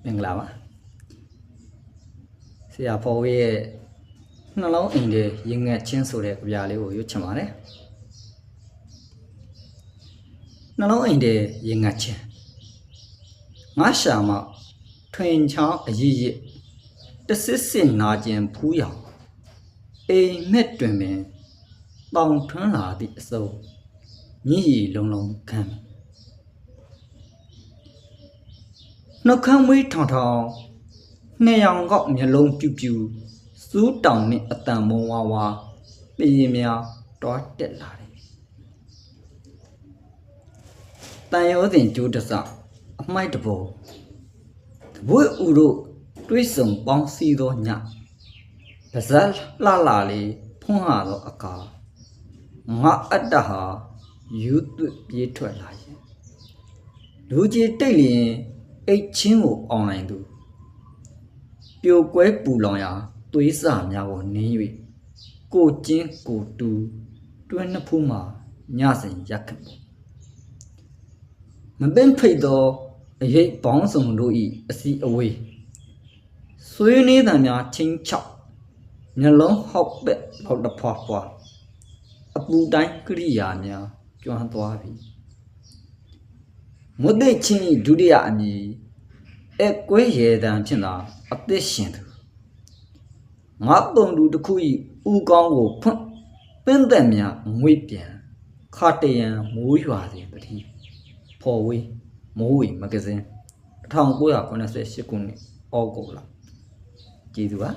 မင်္ဂလာပါဆရာဖော်ဝေးရဲ့နှလုံးအိမ်တွေရင်ငတ်ချင်းဆိုတဲ့ကြပြလေးကိုရွတ်ချင်ပါတယ်နှလုံးအိမ်တွေရင်ငတ်ချင်းငါရှာမထွင်ချောင်းအရည်ရစ်တစစ်စစ်နာကျင်ဖူးရောင်အိမ်မက်တွင်ပင်ပေါင်ထွန်းလာသည့်အစုံမြည်ရည်လုံးလုံးခံနှုတ်ခမ်းမွေးထောင်ထောင်နှစ်ရောင်ကောက်မျက်လုံးပြူပြူစူးတောင်နှင့်အတန်မုံဝါဝါပြင်းများတွားတက်လာတယ်တန်ရောစဉ်ကျိုးတစအမိုက်တဘောတပွေဥတို့တွေးဆုံပေါင်းစည်းသောညပါဇက်လှလာလေးဖွင့်ဟာသောအခါငါအတ္တဟာယူသွပြေးထွက်လာရင်လူကြီးတိတ်လျင်အိတ်ချင်းကိုအောင်နိုင်သူပြိုကွဲပူလောင်ရာသွေးစာများကိုနင်း၍ကိုကျင်းကိုတူတွန်းနှစ်ဖူးမှာညစဉ်ရက်ခတ်မပင်ဖိတ်သောအရေးပေါင်းစုံတို့၏အစီအဝေးဆွေးနေသံများချင်းချောက်မျက်လုံးဟောက်ပက်ပေါက်တဖွာဖွာအပူတိုင်းကိရိယာများကျွမ်းသွားပြီမွတ်သိချင်းဒုတိယအမည်အကွဲရေတံဖြင့်သာအသက်ရှင်သူငါပုံသူတစ်ခု၏ဥကောင်းကိုဖွင့်ပင်းသက်များငွေပြန်ခါတရန်မိုးရွာသည်ပတိဖော်ဝေးမိုးဝေမဂဇင်း1988ခုနှစ်ဩဂုတ်လကြည်သူပါ